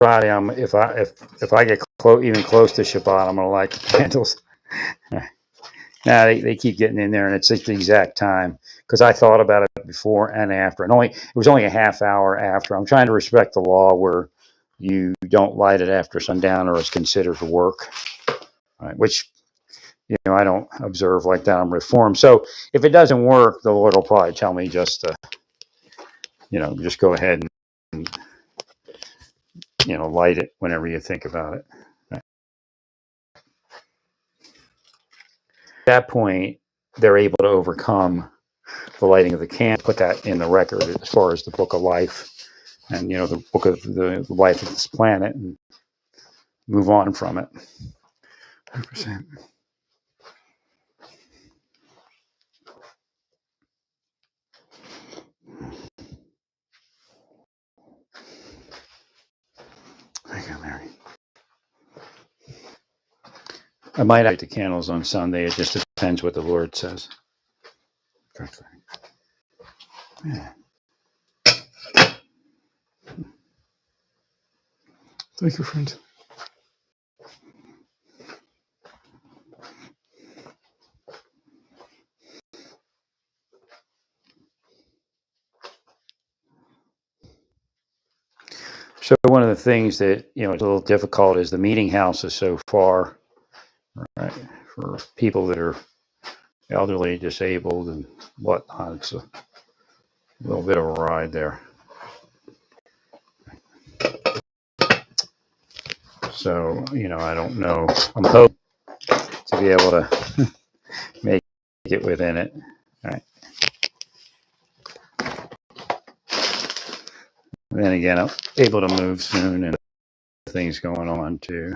Friday, if I get even close to Shabbat, I'm gonna light the candles. Now they keep getting in there, and it's at the exact time because I thought about it before and after, and it was only a half hour after. I'm trying to respect the law where you don't light it after sundown, or it's considered work, right? Which I don't observe like that. I'm reformed, so if it doesn't work, the Lord will probably tell me just to just go ahead and light it whenever you think about it. Right? At that point, they're able to overcome the lighting of the candle, put that in the record as far as the book of life and the book of the life of this planet, and move on from it. 100%. Thank you, Mary. I might light the candles on Sunday. It just depends what the Lord says. Yeah. Thank you, friend. So one of the things that is a little difficult is the meeting house is so far, right, for people that are elderly, disabled, and whatnot. It's a little bit of a ride there. So I don't know. I'm hoping to be able to make it within it. All right. And then again, I'm able to move soon, and things going on too.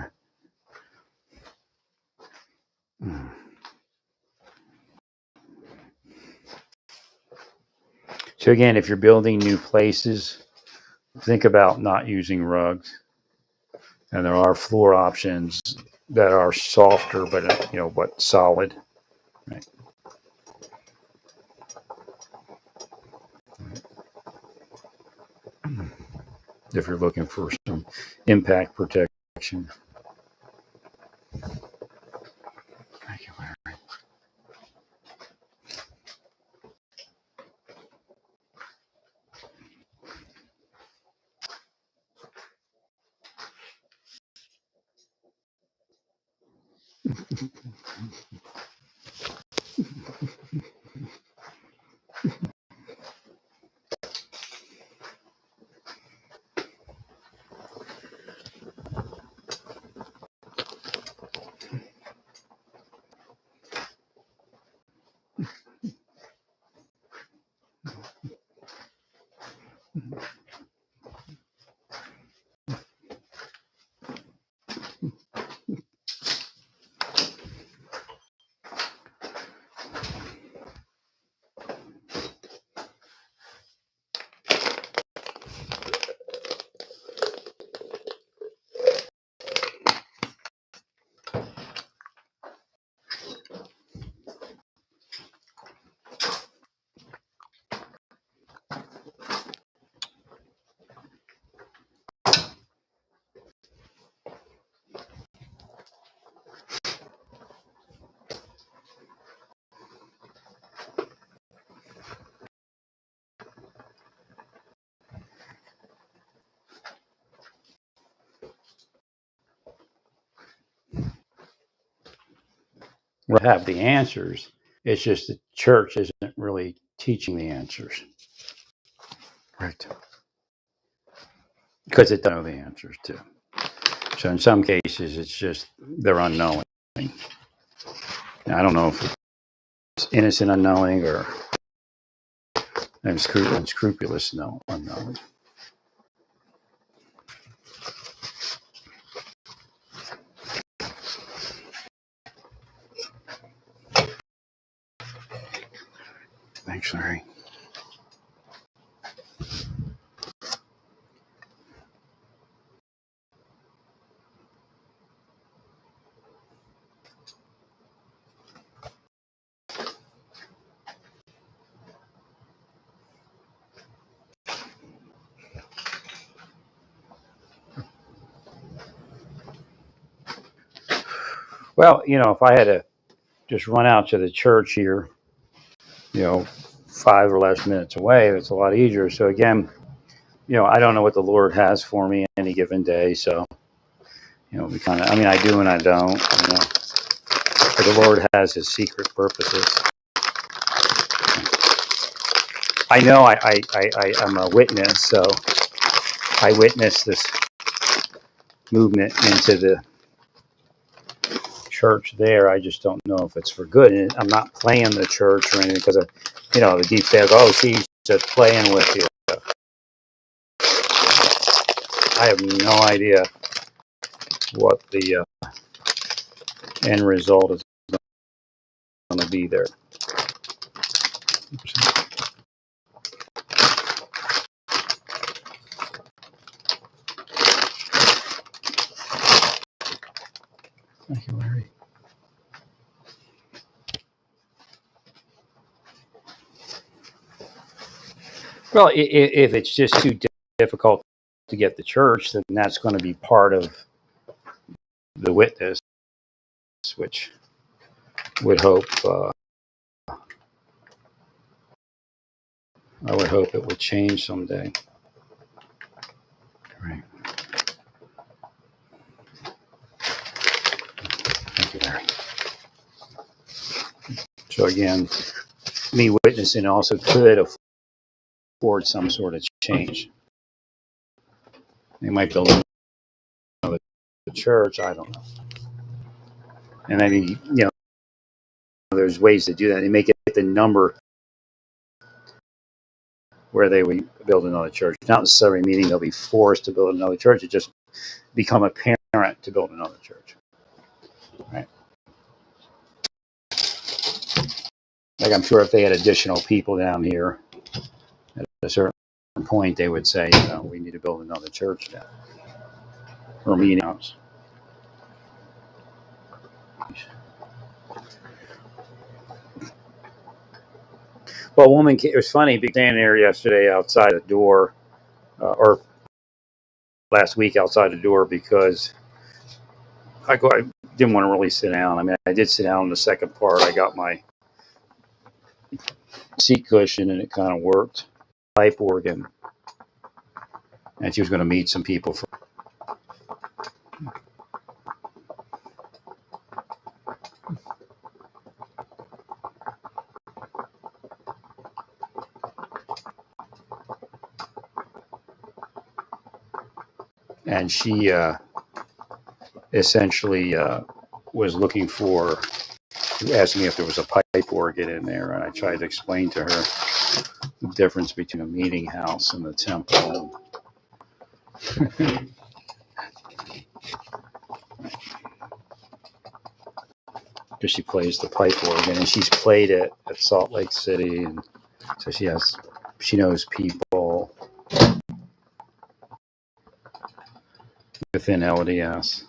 So again, if you're building new places, think about not using rugs. And there are floor options that are softer, but solid. Right. If you're looking for some impact protection. Thank you, Larry. We have the answers. It's just the church isn't really teaching the answers. Right. Because it doesn't know the answers too. So in some cases, it's just they're unknowing. Now, I don't know if it's innocent unknowing or unscrupulous unknowing. Thanks, Larry. Well, if I had to just run out to the church here, you know, 5 or less minutes away, it's a lot easier. So again, I don't know what the Lord has for me any given day. So, we kind of, I do and I don't, but the Lord has his secret purposes. I know I'm a witness, so I witnessed this movement into the church there. I just don't know if it's for good. And I'm not playing the church or anything because of, the deep state. Oh, she's just playing with you. I have no idea what the end result is going to be there. Thank you, Larry. Well, if it's just too difficult to get the church, then that's going to be part of the witness, which would hope I would hope it would change someday. Right. Thank you, Larry. So again, me witnessing also could afford some sort of change. They might build another church. I don't know. And there's ways to do that. They make it the number where they would build another church. Not necessarily meaning they'll be forced to build another church. It just become apparent to build another church. Right? Like I'm sure if they had additional people down here at a certain point, they would say, we need to build another church down or meeting house. Well, a woman, it was funny, being standing there yesterday outside the door, or last week outside the door, because I didn't want to really sit down. I did sit down in the second part. I got my seat cushion and it kind of worked. Pipe organ. And she was going to meet some people. And she essentially was looking for, asked me if there was a pipe organ in there. And I tried to explain to her the difference between a meeting house and a temple. Because she plays the pipe organ and she's played it at Salt Lake City, and so she knows people within LDS.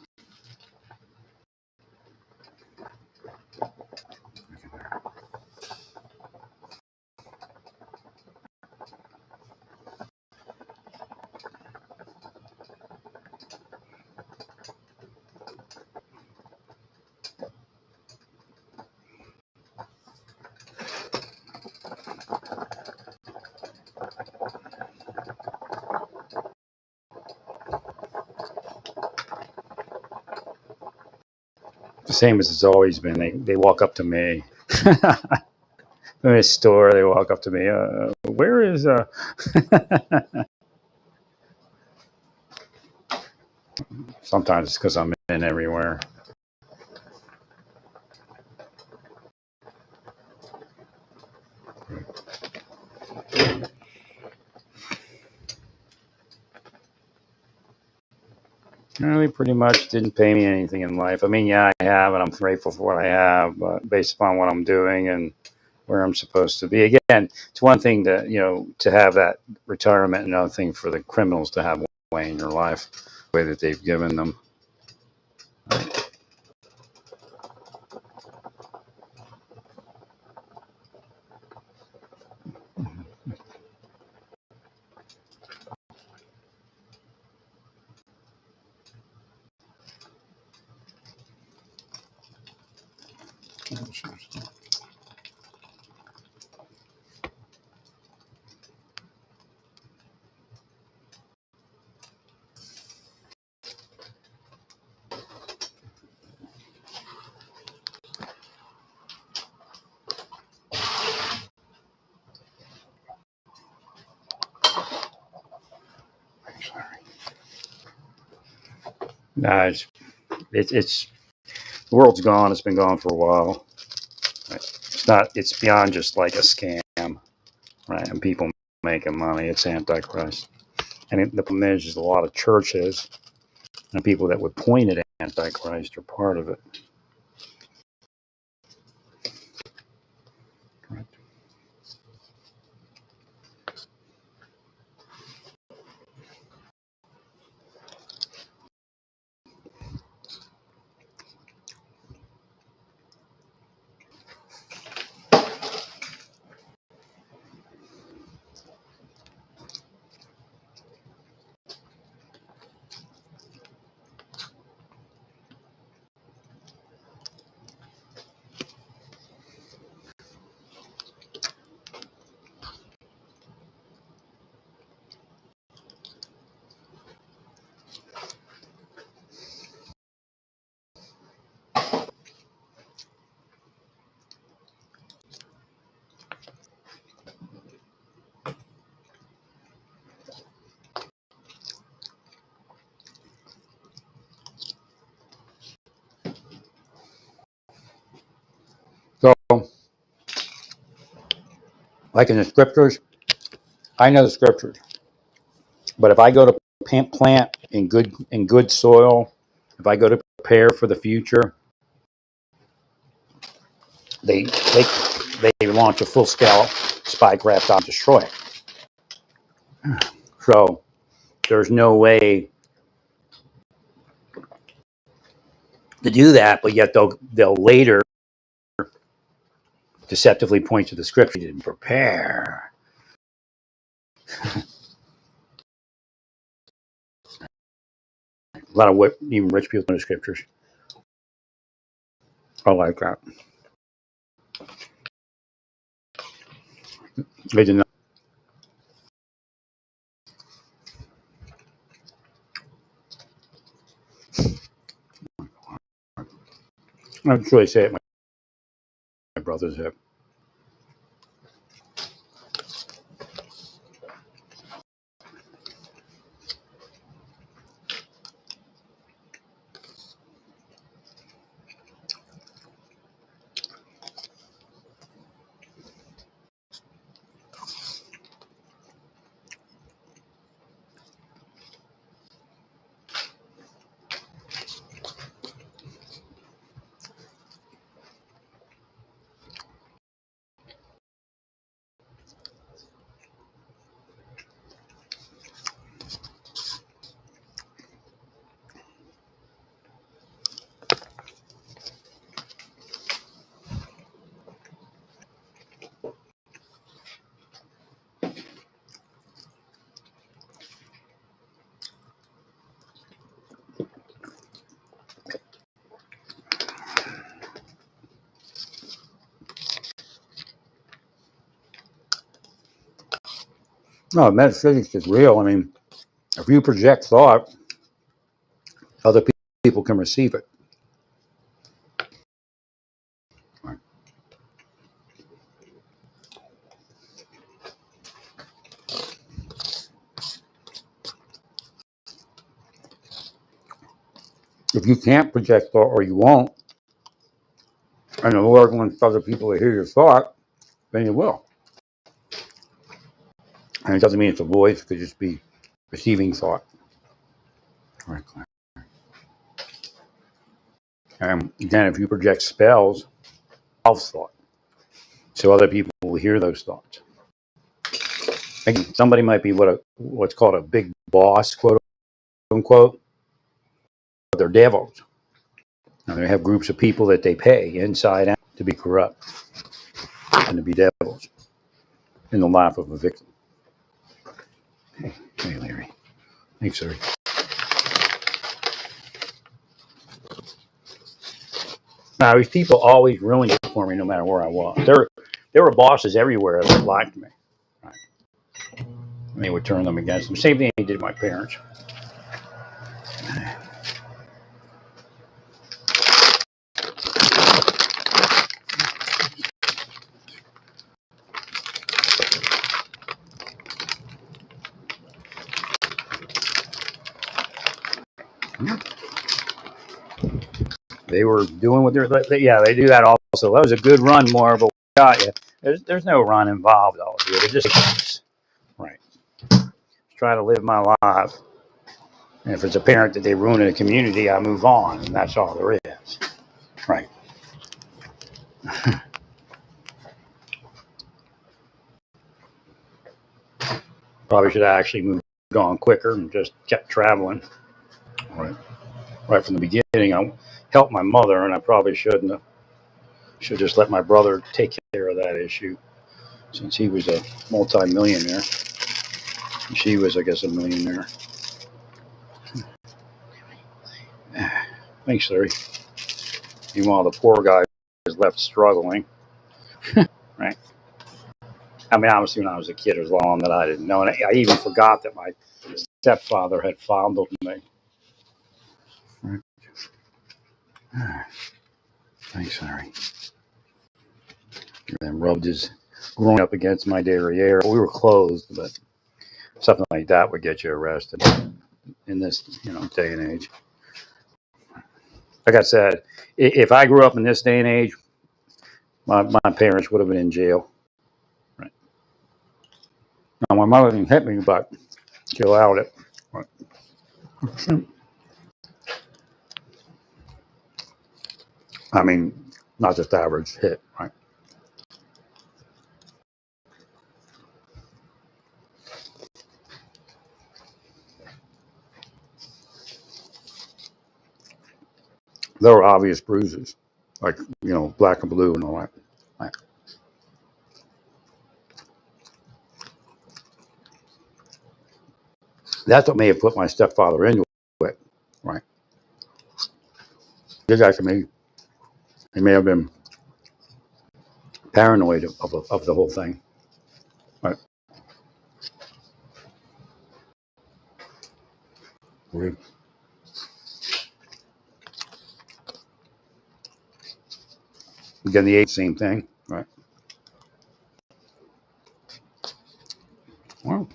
The same as it's always been. They walk up to me. In a store, they walk up to me. Where is Sometimes it's because I'm in everywhere. Really, pretty much didn't pay me anything in life. Yeah, I have, and I'm grateful for what I have, but based upon what I'm doing and where I'm supposed to be. Again, it's one thing to have that retirement, and another thing for the criminals to have one way in your life, the way that they've given them. No, it's the world's gone. It's been gone for a while. Right? It's not. It's beyond just like a scam, right? And people making money. It's Antichrist. And the problem is a lot of churches and people that would point at Antichrist are part of it. Right. So, like in the scriptures, I know the scriptures, but if I go to plant in good soil, if I go to prepare for the future, they they launch a full scale spy craft on destroy it. So there's no way to do that, but yet they'll later deceptively point to the scripture. You didn't prepare. A lot of what even rich people know the scriptures. I like that. They did not. I'm sure they say it. My brothers have. No, metaphysics is real. I mean, if you project thought, other people can receive it. If you can't project thought or you won't, and the Lord wants other people to hear your thought, then you will. And it doesn't mean it's a voice, it could just be receiving thought. Right. And again, if you project spells, thought. So other people will hear those thoughts. Again, somebody might be what's called a big boss, quote unquote, but they're devils. And they have groups of people that they pay inside out to be corrupt and to be devils in the life of a victim. Hey, Larry. Thanks, sir. Now, these people always ruin you. for me no matter where I was. There were bosses everywhere that liked me. Right? And they would turn them against them. Same thing they did to my parents. They were doing what yeah, they do that also. That was a good run, more, but got you. There's no run involved all here. It just right. Try to live my life. And if it's apparent that they ruin a community, I move on, and that's all there is. Right. Probably should have actually moved on quicker and just kept traveling. Right. Right from the beginning, I helped my mother, and I probably shouldn't have. Should just let my brother take care of that issue, since he was a multi-millionaire. And she was, I guess, a millionaire. Thanks, Larry. Meanwhile, the poor guy is left struggling. Right. I mean, obviously, when I was a kid, it was long that I didn't know, and I even forgot that my stepfather had fondled me. Right. Thanks, Larry. And then rubbed his groin up against my derriere. We were closed, but something like that would get you arrested in this, day and age. Like I said, if I grew up in this day and age, my parents would have been in jail. Right. Now, my mother didn't hit me, but she allowed it. Right. I mean, not just average hit, right? There were obvious bruises, like, black and blue and all that. Right. That's what may have put my stepfather into it, right? Did that to me. He may have been paranoid of the whole thing. Right. Weird. Again, the age, same thing, right? Well,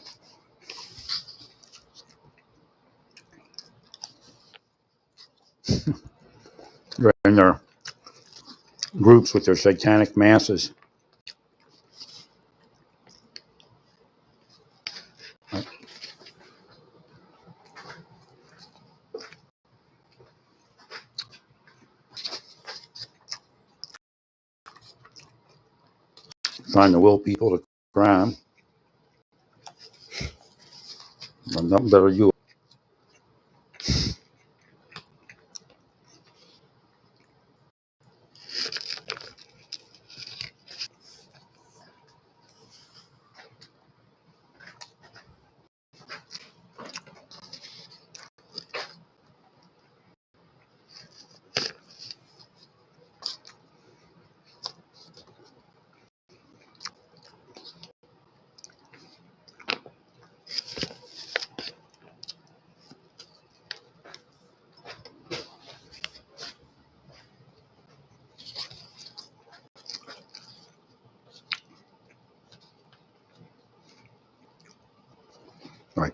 they're in their groups with their satanic masses. Right? Trying to will people to crime. But nothing better you. Right.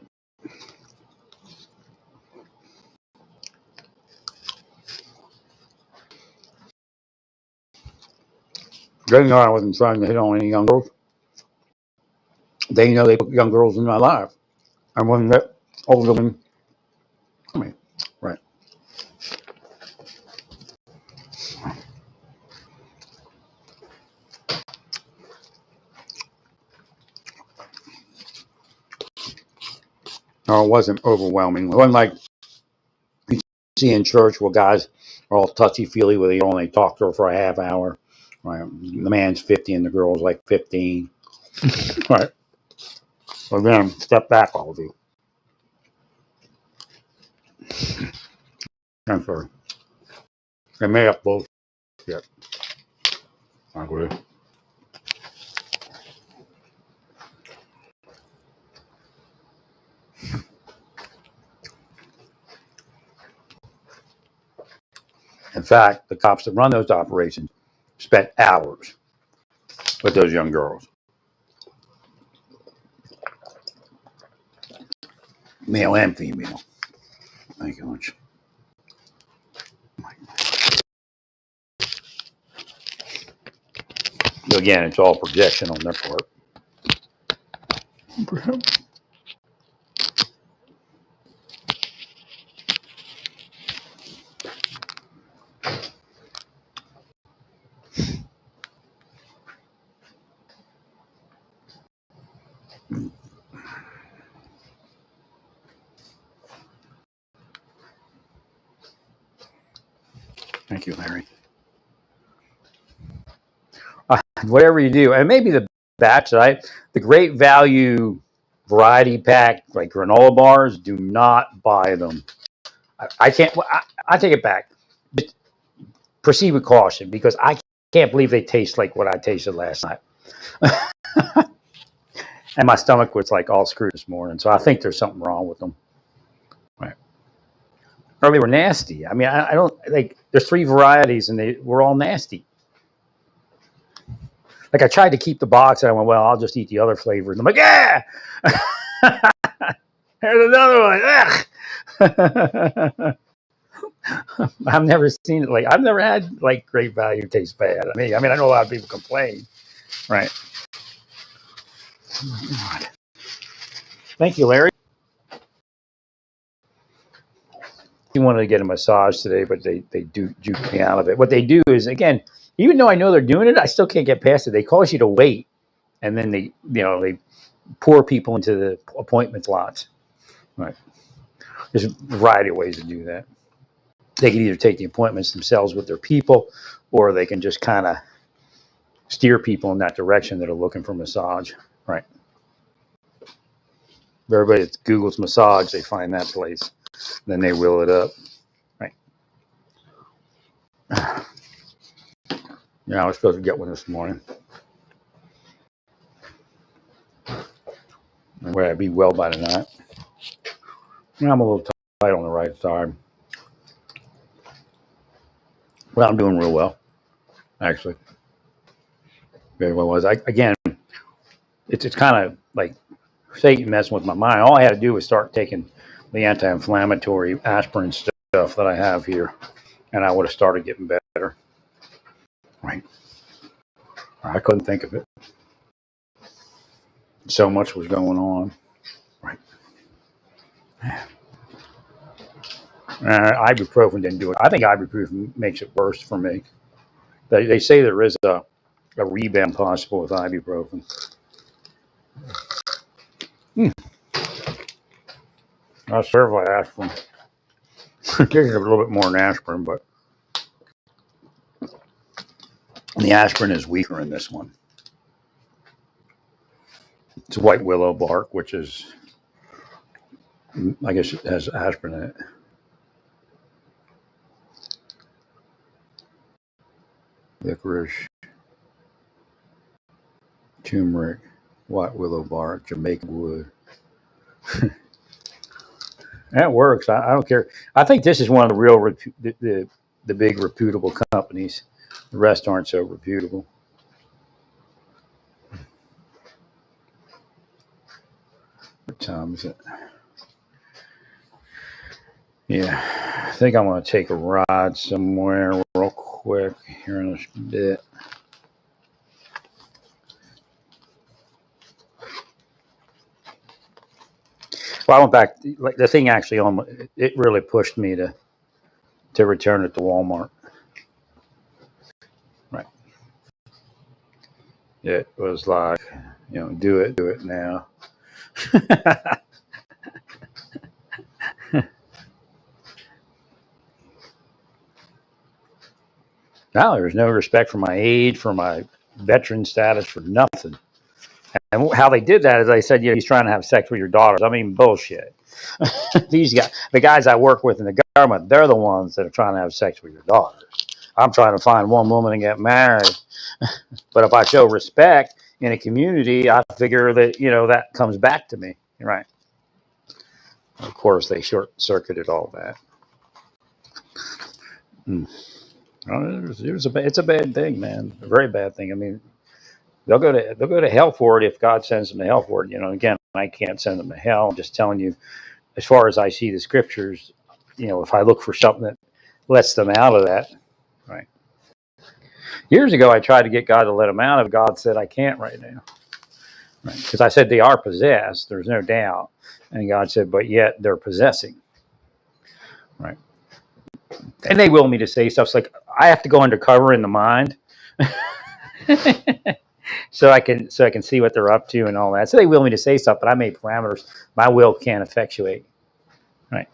They know I wasn't trying to hit on any young girls. They know they put young girls in my life. I wasn't that older than me. Right. No, it wasn't overwhelming. It wasn't like you see in church where guys are all touchy feely where they only talk to her for a half hour. Right. The man's 50 and the girl's like 15. Right. So then step back, all of you. I'm sorry. They made up bullshit. I agree. In fact, the cops that run those operations spent hours with those young girls, male and female. Thank you much. Again, it's all projection on their part. Thank you, Larry. Whatever you do, and maybe the batch that the Great Value variety pack, like granola bars, do not buy them. I can't. I take it back. Proceed with caution because I can't believe they taste like what I tasted last night. And my stomach was like all screwed this morning, so I think there's something wrong with them. Right? Or they were nasty. I mean, I don't like. There's 3 varieties, and they were all nasty. Like I tried to keep the box, and I went, "Well, I'll just eat the other flavors." And I'm like, "Yeah, here's another one." I've never seen it. Like I've never had like Great Value taste bad. I mean, I know a lot of people complain, right? Oh, God. Thank you, Larry. He wanted to get a massage today, but they do juke me out of it. What they do is, again, even though I know they're doing it, I still can't get past it. They cause you to wait, and then they pour people into the appointment slots. Right? There's a variety of ways to do that. They can either take the appointments themselves with their people, or they can just kind of steer people in that direction that are looking for massage. Right? Everybody that Googles massage, they find that place. Then they wheel it up. Right? Yeah, I was supposed to get one this morning. Would I be well by tonight? I'm a little tight on the right side. Well, I'm doing real well, actually. Very well was. Again, it's kind of like Satan messing with my mind. All I had to do was start taking the anti-inflammatory aspirin stuff that I have here, and I would have started getting better. Right? I couldn't think of it. So much was going on. Right? Ibuprofen didn't do it. I think ibuprofen makes it worse for me. They say there is a rebound possible with ibuprofen. I'll serve like aspirin. It takes a little bit more than aspirin, but the aspirin is weaker in this one. It's white willow bark, which is, I guess it has aspirin in it. Licorice, turmeric, white willow bark, Jamaica wood. That works. I don't care. I think this is one of the real the big reputable companies. The rest aren't so reputable. What time is it? Yeah, I think I'm going to take a ride somewhere real quick here in a bit. Well, I went back. Like the thing actually it really pushed me to return it to Walmart. Right. It was like, do it now. Now there's no respect for my age, for my veteran status, for nothing. And how they did that is they said, he's trying to have sex with your daughters. I mean, bullshit. These guys, the guys I work with in the government, they're the ones that are trying to have sex with your daughters. I'm trying to find one woman and get married. But if I show respect in a community, I figure that, that comes back to me. Right. Of course, they short circuited all that. Mm. It's a bad thing, man. A very bad thing. I mean, they'll go to hell for it if God sends them to hell for it. Again, I can't send them to hell. I'm just telling you, as far as I see the scriptures, if I look for something that lets them out of that, right? Years ago, I tried to get God to let them out of. God said, I can't right now, right? Because I said they are possessed. There's no doubt, and God said, but yet they're possessing, right? And they will me to say stuff like I have to go undercover in the mind. So I can see what they're up to and all that. So they will me to say stuff, but I made parameters. My will can't effectuate. Right.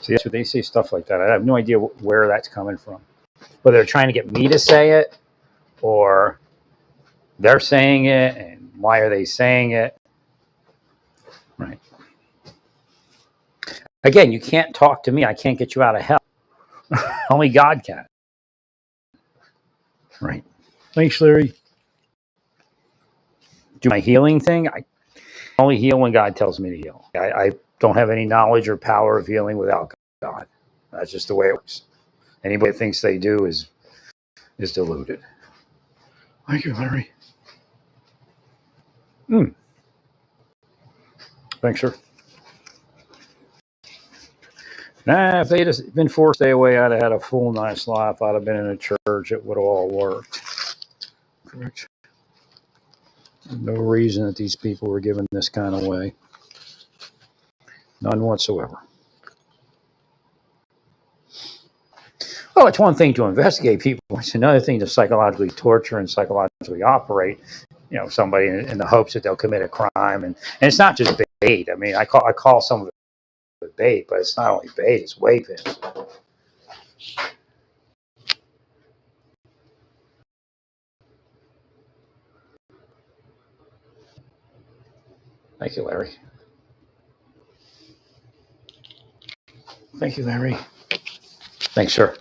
See, that's what they say, stuff like that. I have no idea where that's coming from. Whether they're trying to get me to say it, or they're saying it, and why are they saying it? Right. Again, you can't talk to me. I can't get you out of hell. Only God can. Right. Thanks, Larry. Do my healing thing. I only heal when God tells me to heal. I don't have any knowledge or power of healing without God. That's just the way it works. Anybody that thinks they do is deluded. Thank you, Larry. Thanks, sir. Nah, if they'd have been forced to stay away, I'd have had a full, nice life. I'd have been in a church. It would have all worked. Correct. No reason that these people were given this kind of way. None whatsoever. Well, it's one thing to investigate people. It's another thing to psychologically torture and psychologically operate, somebody in the hopes that they'll commit a crime. And it's not just bait. I mean, I call some of it bait, but it's not only bait, it's way pins. Thank you, Larry. Thank you, Larry. Thanks, sir.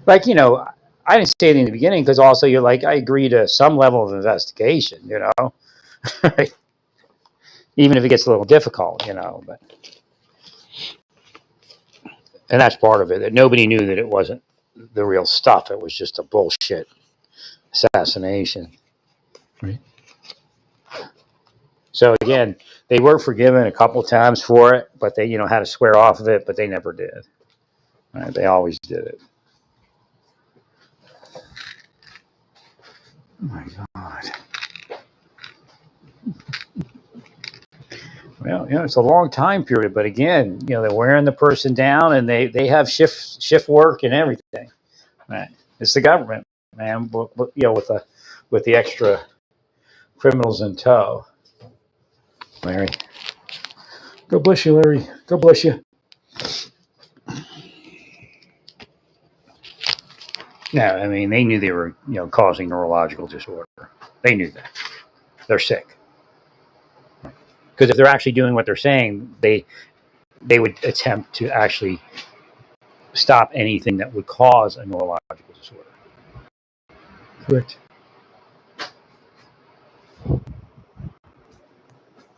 Like, I didn't say it in the beginning because also you're like, I agree to some level of investigation, right? Even if it gets a little difficult, but and that's part of it. That nobody knew that it wasn't the real stuff. It was just a bullshit assassination. Right. So again, they were forgiven a couple of times for it, but they, had to swear off of it, but they never did. Right? They always did it. Oh my God. Well, it's a long time period, but again, they're wearing the person down, and they have shift work and everything. Right? It's the government, man. With the extra criminals in tow. Larry, God bless you, Larry. God bless you. No, I mean they knew they were causing neurological disorder. They knew that they're sick. Because if they're actually doing what they're saying, they would attempt to actually stop anything that would cause a neurological disorder. Correct.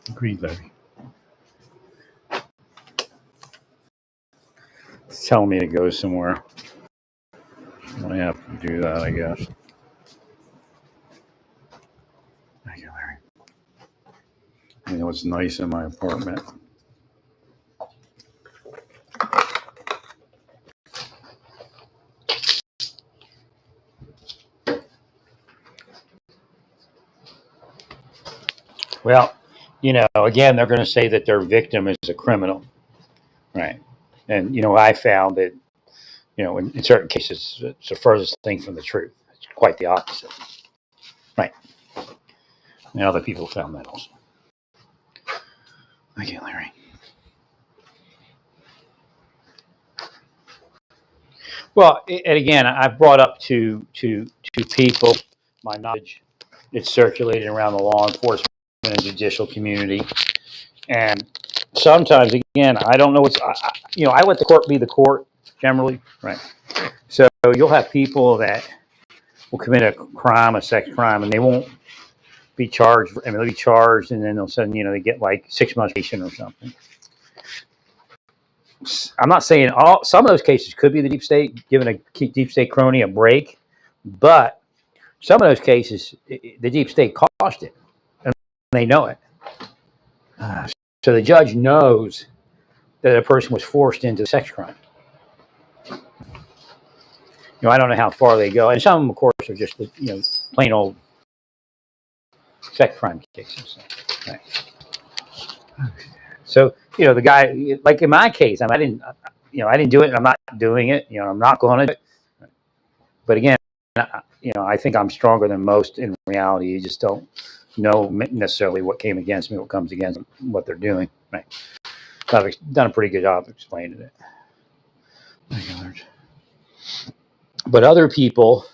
Agreed, Larry. It's telling me to go somewhere. I have to do that, I guess. Thank you, Larry. It's nice in my apartment. Well, again, they're going to say that their victim is a criminal, right? And I found that in certain cases, it's the furthest thing from the truth. It's quite the opposite, right? And other people found that also. Thank you, Larry. Well, and again, I've brought up to people my knowledge. It's circulated around the law enforcement in the judicial community. And sometimes, again, I don't know I let the court be the court generally, right? So you'll have people that will commit a crime, a sex crime, and they won't be charged. I mean, they'll be charged, and then they'll sudden, they get like 6 months probation or something. I'm not saying some of those cases could be the deep state giving a deep state crony a break, but some of those cases, the deep state caused it, and they know it. So the judge knows that a person was forced into a sex crime. I don't know how far they go, and some of them, of course, are just plain old sex crime cases. Right. So the guy, like in my case, I didn't do it, and I'm not doing it. I'm not going to do it. But again, I think I'm stronger than most in reality. You just don't know necessarily what came against me, what comes against them, what they're doing. Right. I've done a pretty good job of explaining it. But other people,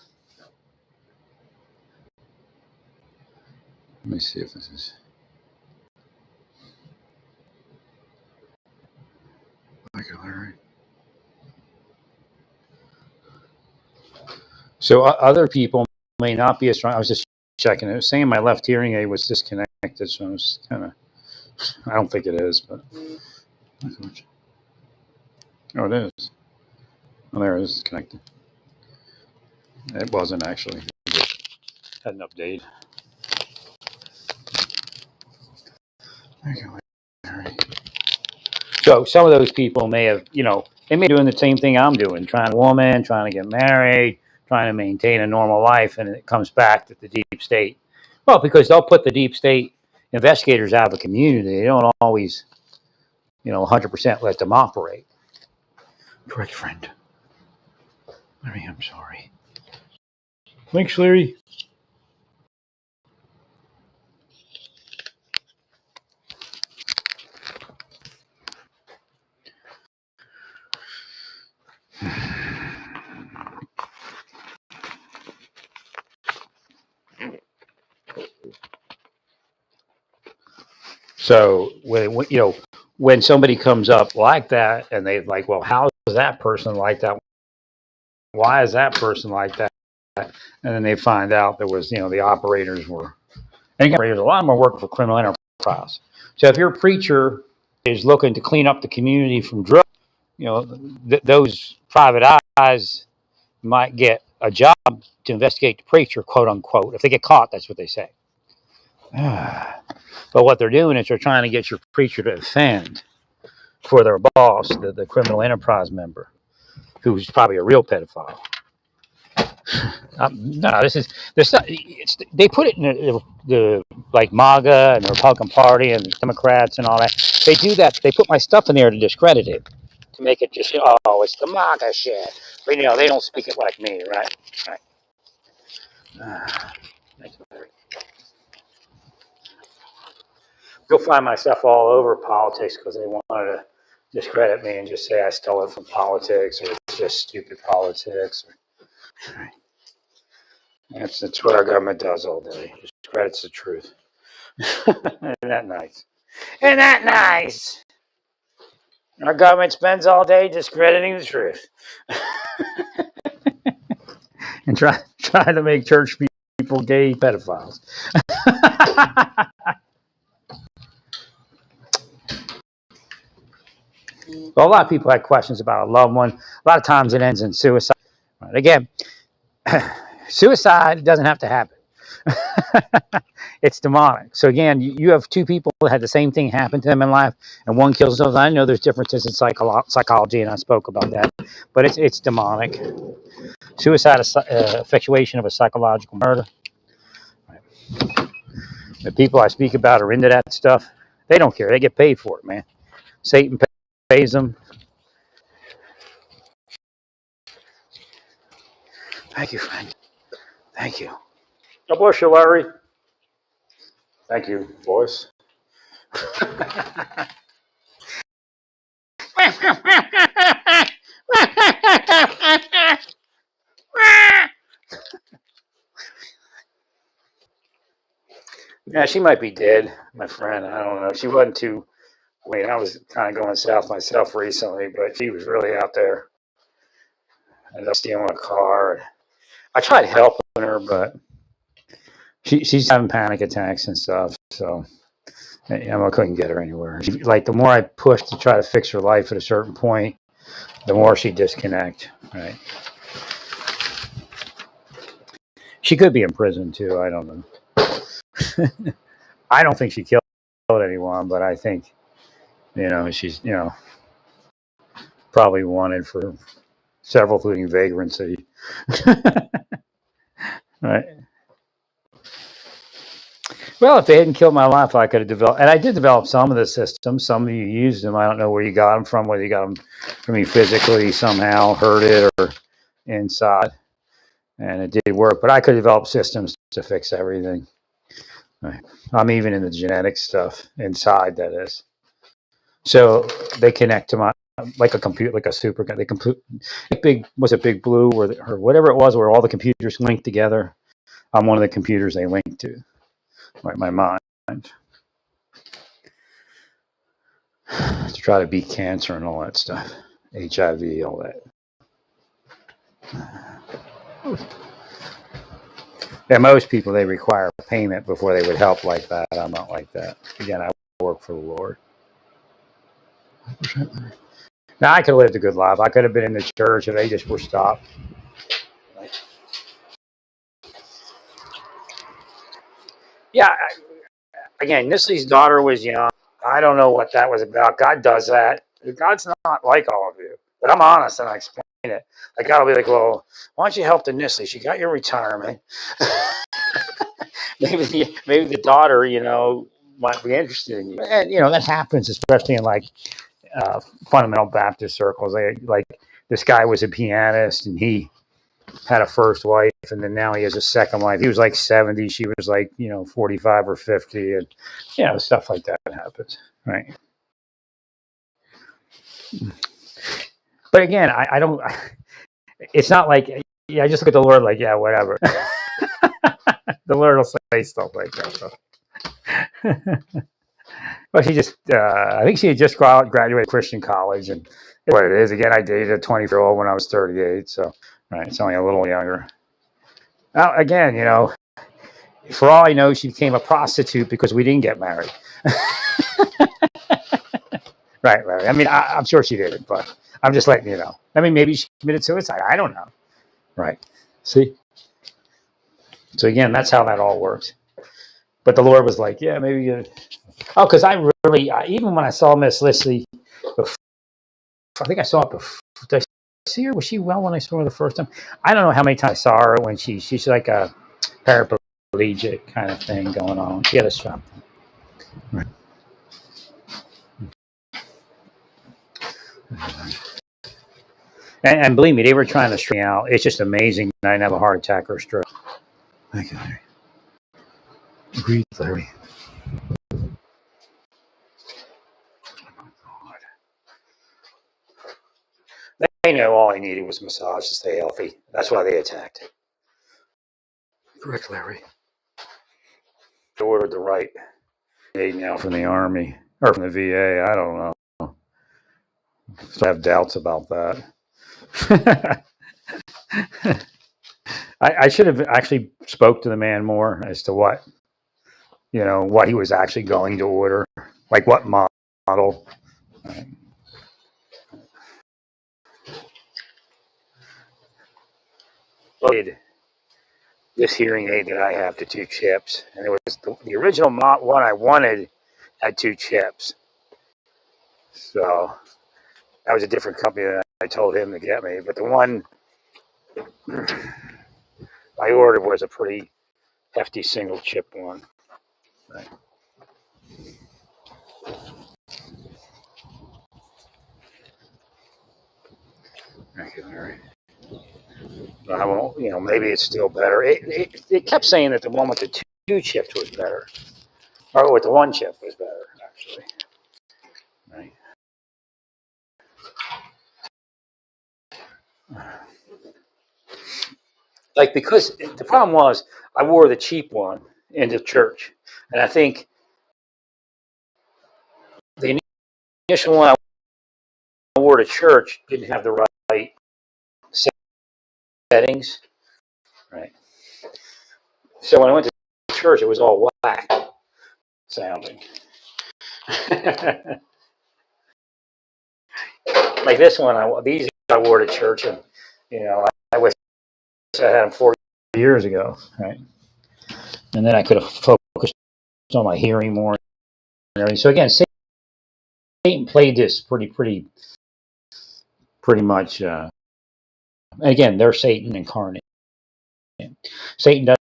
let me see if this is. So other people may not be as strong. I was just checking. It was saying my left hearing aid was disconnected, so I was kind of. I don't think it is, but. Oh, it is. Oh, there it is connected. It wasn't actually. It just had an update. So some of those people may have, they may be doing the same thing I'm doing, trying to woman, trying to get married, trying to maintain a normal life, and it comes back to the deep state. Well, because they'll put the deep state investigators out of the community. They don't always, 100% let them operate. Correct, friend. Larry, I'm sorry. Thanks, Larry. So when somebody comes up like that, and they're like, well, how is that person like that? Why is that person like that? And then they find out there was, the operators were, and operators, a lot of them are working for criminal enterprise. So if your preacher is looking to clean up the community from drugs, those private eyes might get a job to investigate the preacher, quote unquote. If they get caught, that's what they say. But what they're doing is they're trying to get your preacher to offend for their boss, the criminal enterprise member, who's probably a real pedophile. No, this is this. They put it in the like MAGA and the Republican Party and the Democrats and all that. They do that. They put my stuff in there to discredit it, to make it just it's the MAGA shit. But they don't speak it like me, right? You'll find myself all over politics because they want to discredit me and just say I stole it from politics or it's just stupid politics. That's what our government does all day. Just discredits the truth. Isn't that nice? Isn't that nice? Our government spends all day discrediting the truth and try to make church people gay pedophiles. Well, a lot of people had questions about a loved one. A lot of times it ends in suicide. Right. Again, suicide doesn't have to happen. It's demonic. So again, you have two people that had the same thing happen to them in life, and one kills themselves. I know there's differences in psychology, and I spoke about that, but it's demonic. Suicide is effectuation of a psychological murder. Right. The people I speak about are into that stuff. They don't care. They get paid for it, man. Satan pays them. Thank you, friend. Thank you. God bless you, Larry. Thank you, boys. Yeah, she might be dead, my friend. I don't know. She wasn't too. Wait, I was kind of going south myself recently, but she was really out there. I ended up stealing a car. I tried helping her, but she's having panic attacks and stuff. So I couldn't get her anywhere. Like the more I pushed to try to fix her life at a certain point, the more she disconnect. Right? She could be in prison too. I don't know. I don't think she killed anyone, but I think she's probably wanted for several, including vagrancy. Right. Well, if they hadn't killed my life, I could have developed, and I did develop some of the systems. Some of you used them. I don't know where you got them from, whether you got them from me physically somehow, heard it, or inside, and it did work. But I could develop systems to fix everything. Right. I'm even in the genetic stuff inside, that is. So they connect to my like a computer, like a super. They compute big was it Big Blue or whatever it was, where all the computers linked together. I'm one of the computers they link to. Right, my mind to try to beat cancer and all that stuff, HIV, all that. Yeah, most people they require payment before they would help like that. I'm not like that. Again, I work for the Lord. Now I could have lived a good life. I could have been in the church if they just were stopped. Yeah, again, Nisli's daughter was young. I don't know what that was about. God does that. God's not like all of you. But I'm honest and I explain it. Like God will be like, well, why don't you help the Nisli? She got your retirement. maybe the daughter, might be interested in you. And that happens, especially in like fundamental Baptist circles. Like this guy was a pianist and he had a first wife and then now he has a second wife. He was like 70, she was like 45 or 50, and stuff like that happens, right? But again, I don't. It's not like I just look at the Lord like whatever. The Lord will say stuff like that. So. Well, she just I think she had just graduated Christian college, and what it is. Again, I dated a 20-year-old when I was 38, so right, it's only a little younger. Now, again, for all I know, she became a prostitute because we didn't get married. Right, Larry. I mean, I'm sure she didn't, but I'm just letting you know. I mean, maybe she committed suicide. I don't know. Right. See? So again, that's how that all works. But the Lord was like, yeah, maybe you. Oh, because I really, even when I saw Miss Leslie, I think I saw it before. Did I see her? Was she well when I saw her the first time? I don't know how many times I saw her when she's like a paraplegic kind of thing going on. She had a strap. Right. And believe me, they were trying to straighten out. It's just amazing that I didn't have a heart attack or a stroke. Thank you, Larry. Breathe, Larry. They know all I needed was massage to stay healthy. That's why they attacked. Correct, Larry. They ordered the right aid now from the Army or from the VA. I don't know. So I have doubts about that. I should have actually spoke to the man more as to what he was actually going to order, like what model. This hearing aid that I have to 2 chips, and it was the original one I wanted had 2 chips. So that was a different company that I told him to get me, but the one I ordered was a pretty hefty single chip one. Right. Thank you, Larry. I won't, maybe it's still better. It kept saying that the one with the 2 chips was better, or with the 1 chip was better, actually. Right. Like, because the problem was I wore the cheap one into church. And I think the initial one I wore to church didn't have the right settings. Right. So when I went to church, it was all whack sounding. Like this one, these I wore to church, and I wish I had them 4 years ago, right? And then I could have focused on my hearing more and everything. So again, Satan played this pretty much. Again, they're Satan incarnate. Satan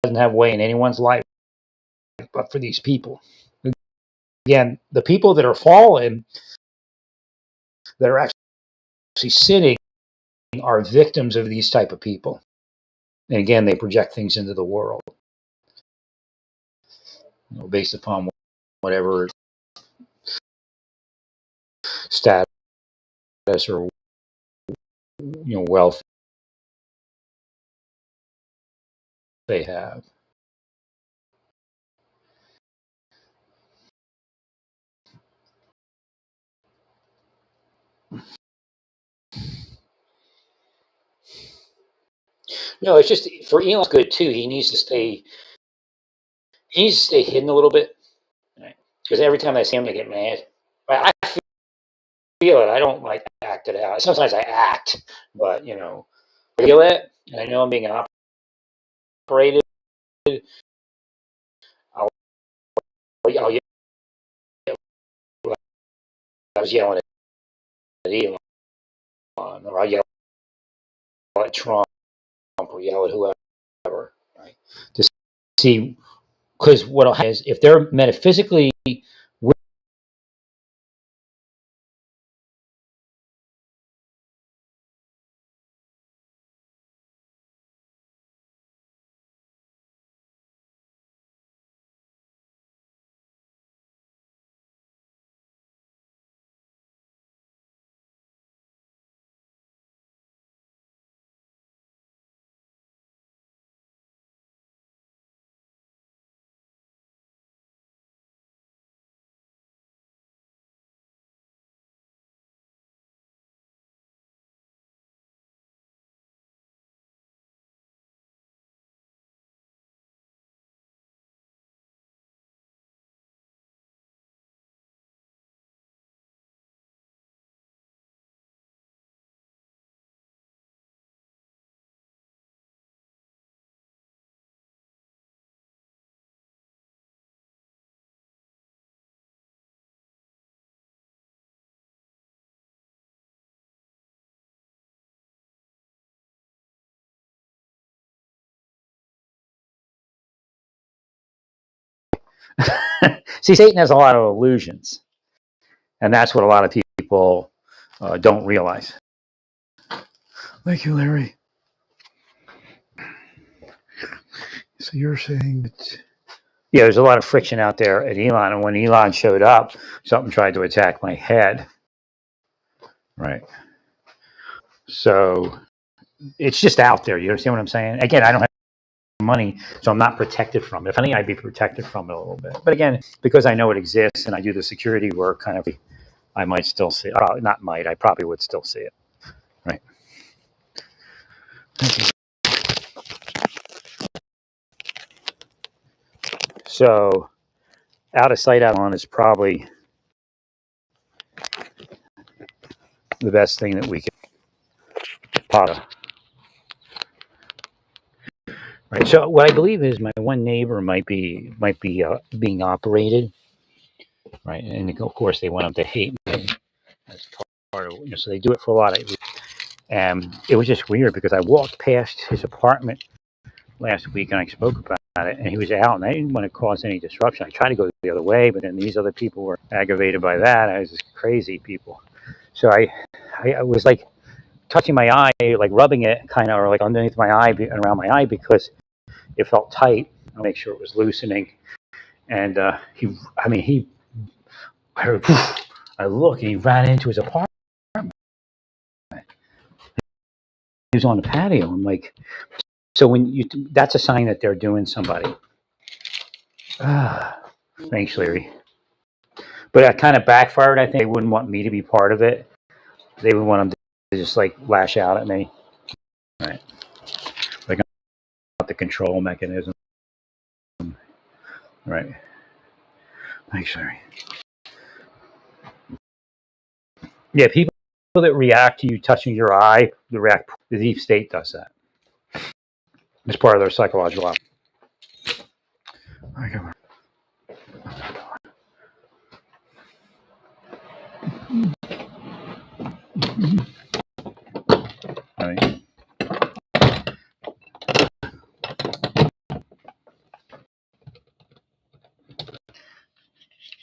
doesn't have way in anyone's life, but for these people. Again, the people that are fallen, that are actually sinning, are victims of these type of people. And again, they project things into the world, based upon whatever status or wealth they have. No, it's just for Elon's good too. He needs to stay hidden a little bit, right? Because every time I see him, I get mad. I feel it. I don't like act it out. Sometimes I act, but I feel it, and I know I'm being operated. I'll yell. I was yelling at Elon, or I yell at Trump, or yell at whoever, right? To see, because what will happen is if they're metaphysically see, Satan has a lot of illusions, and that's what a lot of people don't realize. Thank you, Larry. So you're saying that there's a lot of friction out there at Elon, and when Elon showed up, something tried to attack my head. Right. So it's just out there. You understand what I'm saying? Again, I don't have money, so I'm not protected from it. If anything, I'd be protected from it a little bit. But again, because I know it exists and I do the security work, kind of, I might still see it. Not might. I probably would still see it. Right. So out of sight, out on is probably the best thing that we can pot. Right. So what I believe is my one neighbor might be being operated. Right. And of course they want them to hate me. That's part of so they do it for a lot of. And it was just weird because I walked past his apartment last week and I spoke about it, and he was out, and I didn't want to cause any disruption. I tried to go the other way, but then these other people were aggravated by that. I was just crazy people. So I was like touching my eye, like rubbing it kind of, or like underneath my eye and around my eye because it felt tight. I'll make sure it was loosening. And he, I heard, I look, and he ran into his apartment. He was on the patio. I'm like, so that's a sign that they're doing somebody. Thanks, Larry. But that kind of backfired. I think they wouldn't want me to be part of it. They would want them to just like lash out at me. Right. Like not the control mechanism. Right. Thanks, Larry. Yeah, people that react to you touching your eye, the deep state does that. It's part of their psychological. I mean,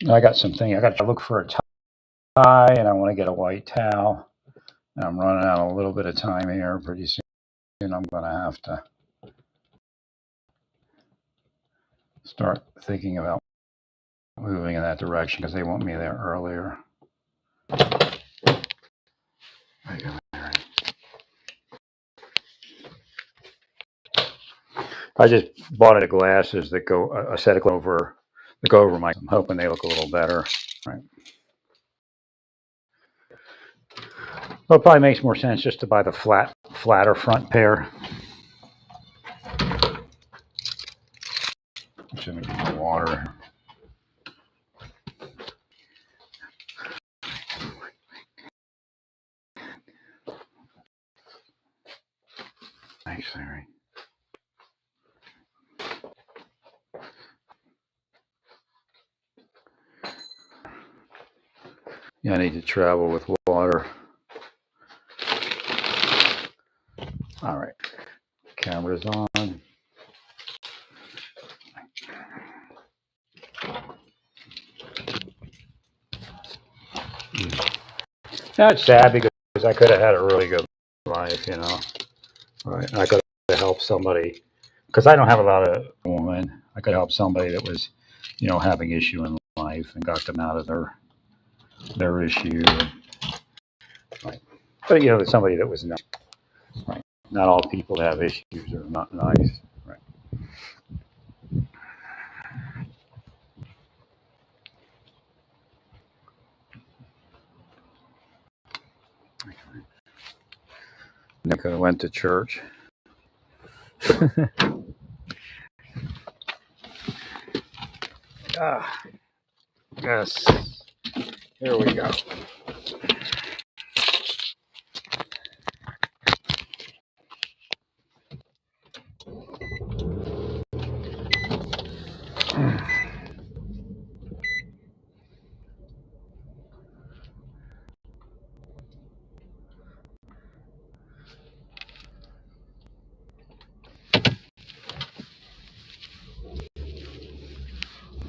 I got something. I got to look for a tie, and I want to get a white towel. And I'm running out a little bit of time here. Pretty soon, I'm going to have to start thinking about moving in that direction because they want me there earlier. I just bought a glasses that go a set of over that go over my. I'm hoping they look a little better. Right. Well, it probably makes more sense just to buy the flatter front pair. Shouldn't be water. Thanks, Larry. Yeah, I need to travel with water. All right. Camera's on. That's sad because I could have had a really good life, you know. Right. I could have helped somebody because I don't have a lot of women. I could help somebody that was, having issue in life and got them out of their issue. Right. But somebody that was nice. Right. Not all people that have issues are not nice. Right. Nick went to church. Yes. Here we go.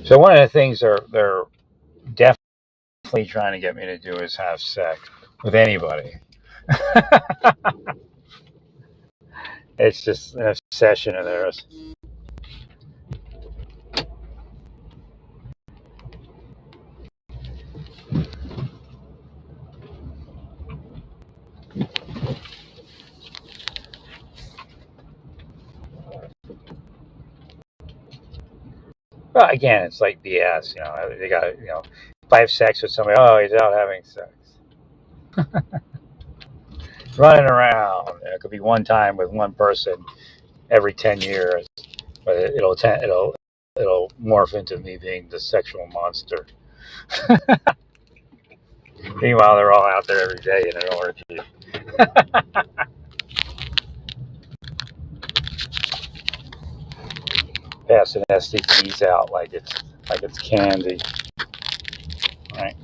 So one of the things they're definitely trying to get me to do is have sex with anybody. It's just an obsession of theirs. Well, again, it's like BS. They got if I have sex with somebody, oh, he's out having sex, running around. It could be one time with one person every 10 years, but it'll morph into me being the sexual monster. Meanwhile, they're all out there every day in an orgy. Passing STDs out like it's candy. Right.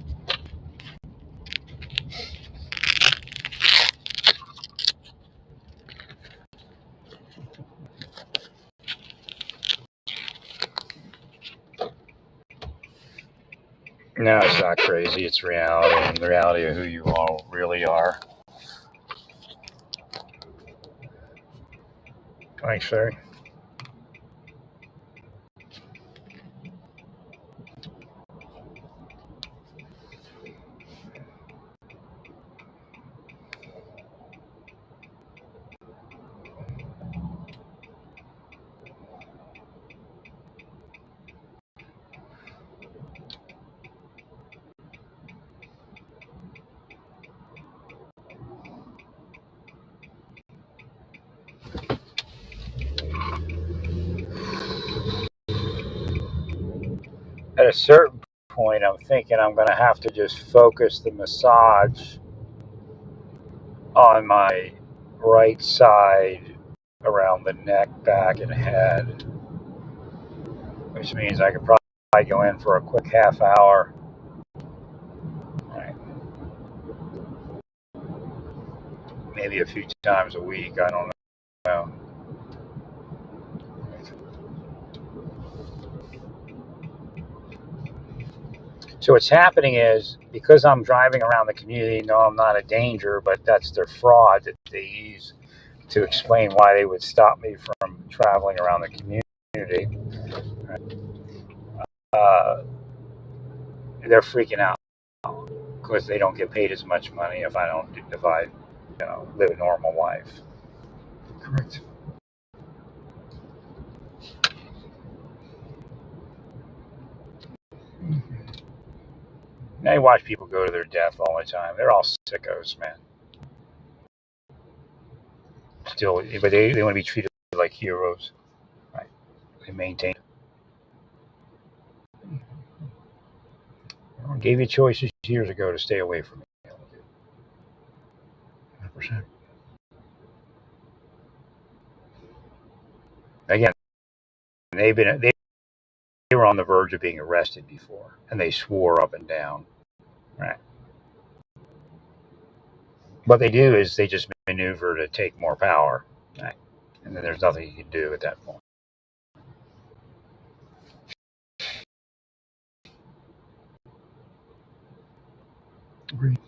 No, it's not crazy. It's reality, and the reality of who you all really are. Thanks, sir. a certain point, I'm thinking I'm going to have to just focus the massage on my right side around the neck, back, and head, which means I could probably go in for a quick half hour. Right. Maybe a few times a week. I don't know. So what's happening is, because I'm driving around the community, no, I'm not a danger, but that's their fraud that they use to explain why they would stop me from traveling around the community. Uh, they're freaking out because they don't get paid as much money if I live a normal life. Correct. I watch people go to their death all the time. They're all sickos, man. Still, but they want to be treated like heroes. Right? They maintain. I gave you choices years ago to stay away from me. 100%. Again, they were on the verge of being arrested before, and they swore up and down. Right. What they do is they just maneuver to take more power. Right. And then there's nothing you can do at that point. Agreed.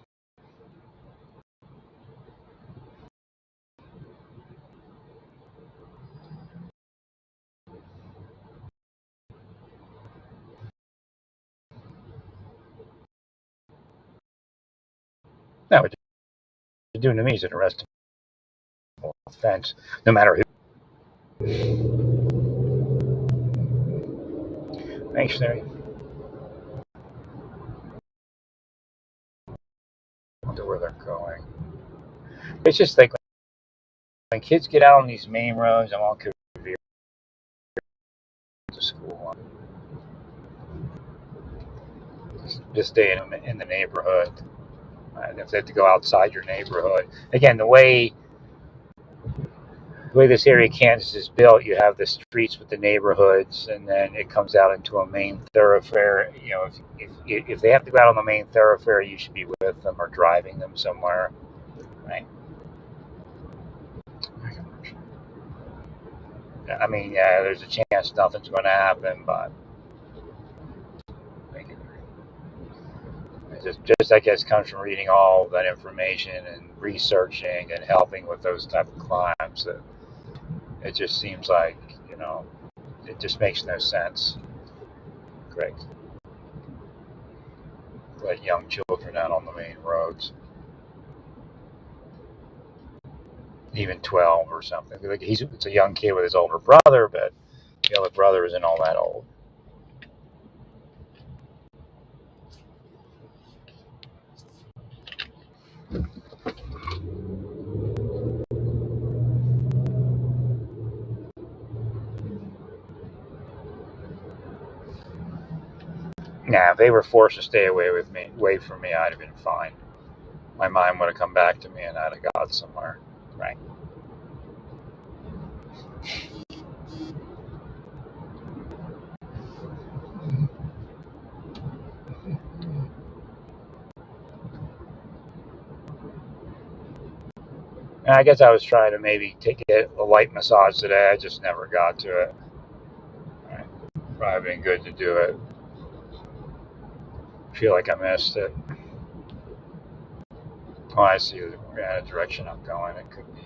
Now, what they're doing to me is an arrestable offense, no matter who. Thanks, Larry. I wonder where they're going. It's just like when kids get out on these main roads, I'm all confused to school. Just stay in the neighborhood. And if they have to go outside your neighborhood, again, the way this area of Kansas is built, you have the streets with the neighborhoods, and then it comes out into a main thoroughfare. If they have to go out on the main thoroughfare, you should be with them or driving them somewhere, right? I mean, yeah, there's a chance nothing's going to happen, but just I guess comes from reading all that information and researching and helping with those type of crimes. That it just seems like it just makes no sense. Great. Let young children out on the main roads, even 12 or something. Like it's a young kid with his older brother, but the older brother isn't all that old. Now, if they were forced to stay away from me, I'd have been fine. My mind would have come back to me, and I'd have got somewhere. Right. And I guess I was trying to maybe take a light massage today. I just never got to it. Right. Probably been good to do it. Feel like I missed it. Oh, I see the kind of direction I'm going. It could be.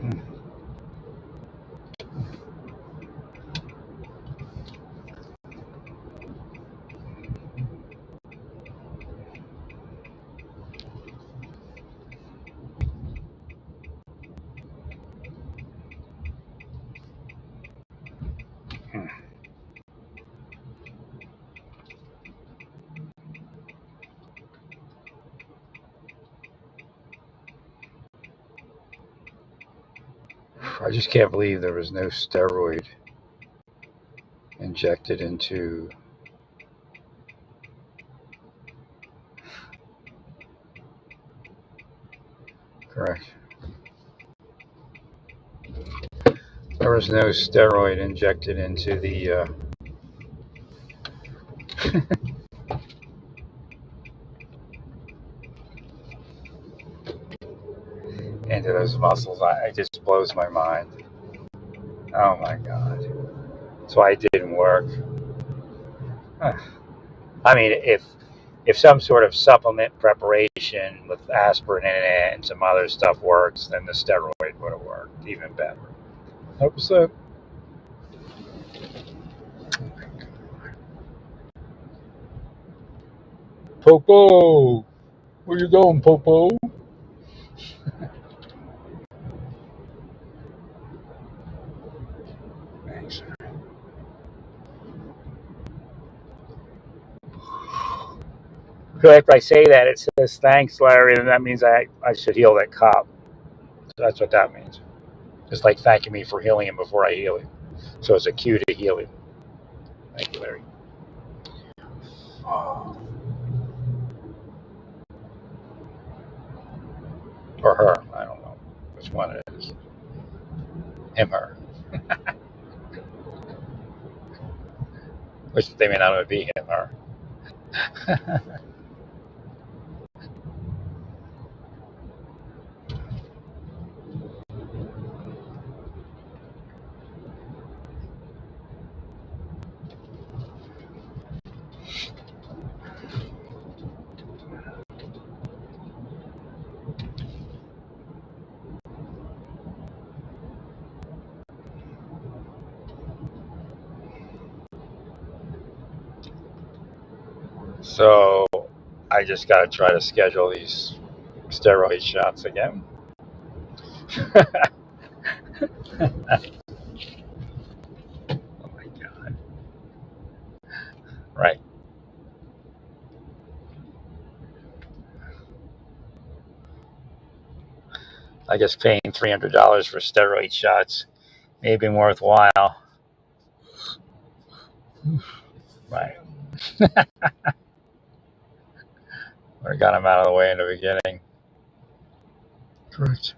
Hmm. I just can't believe there was no steroid injected into. Correct. There was no steroid injected into the into those muscles. It just blows my mind. Oh my God. That's why it didn't work. I mean, if some sort of supplement preparation with aspirin in it and some other stuff works, then the steroid would have worked even better. 100%. Popo, where you going, Popo? Thanks. So after I say that, it says thanks, Larry, and that means I should heal that cop. So that's what that means. It's like thanking me for healing him before I heal him. So it's a cue to heal him. Thank you, Larry. Oh. Or her. I don't know which one it is. Him, her. Which they may not be him, her. So I just got to try to schedule these steroid shots again. Oh my God. Right. I guess paying $300 for steroid shots may have been worthwhile. Right. Or got him out of the way in the beginning. Correct.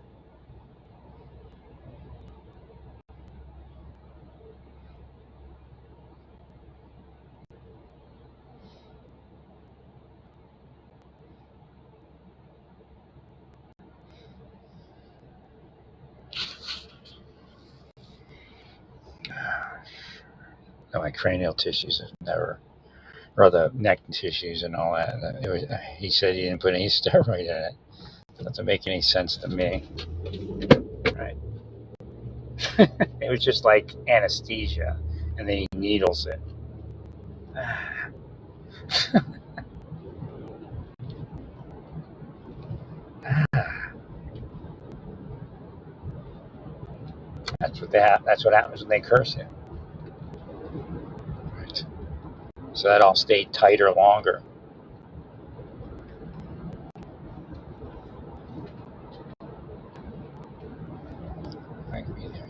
No, my cranial tissues have never, or the neck tissues and all that. He said he didn't put any steroid in it. That doesn't make any sense to me. Right. It was just like anesthesia, and then he needles it. That's what happens when they curse you. Right. So that all stayed tighter longer. I agree there.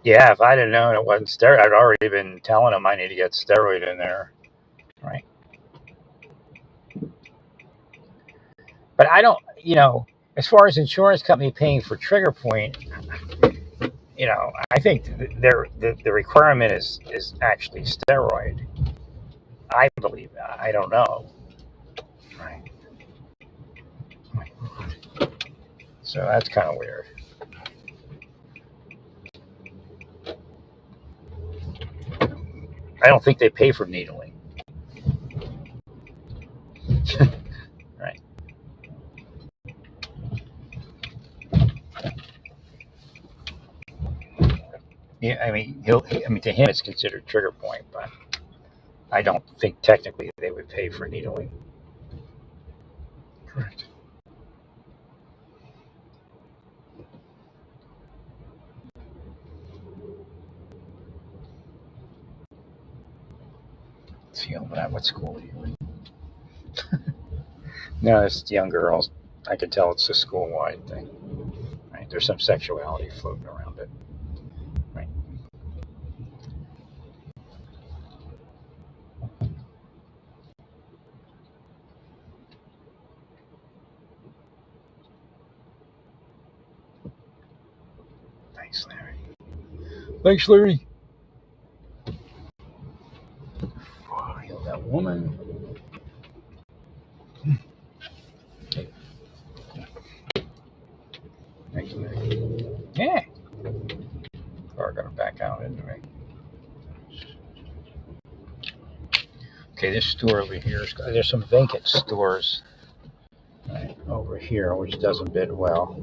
Yeah, if I'd have known it wasn't steroid, I'd already been telling him I need to get steroid in there. Right. But I don't, as far as insurance company paying for trigger point, I think the requirement is actually steroid. I believe that. I don't know. Right. So that's kind of weird. I don't think they pay for needling. Right. Yeah, I mean, to him, it's considered trigger point, but I don't think technically they would pay for needling. Correct. Let's see, what school are you in? No, it's young girls. I can tell it's a school-wide thing. Right? There's some sexuality floating around it. Right? Thanks, Larry. Thanks, Larry. Oh, heal that woman. Okay. Thank you, Larry. Yeah. Car gonna back out into me. Okay, this store over here, there's some vacant stores right over here, which doesn't bid well.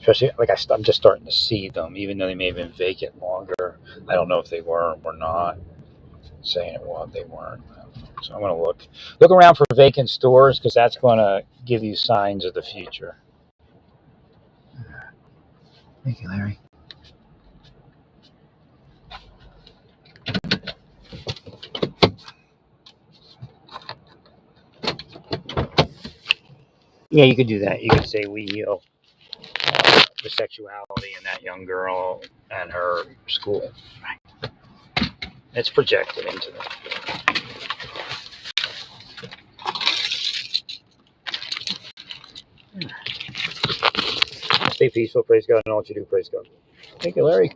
Especially, like I'm just starting to see them, even though they may have been vacant longer. I don't know if they were or not. Saying it was, they weren't. So I'm going to look around for vacant stores because that's going to give you signs of the future. Thank you, Larry. Yeah, you could do that. You could say we heal the sexuality in that young girl and her school. Right. It's projected into them. Stay peaceful, praise God, and all that you do, praise God. Thank you, Larry.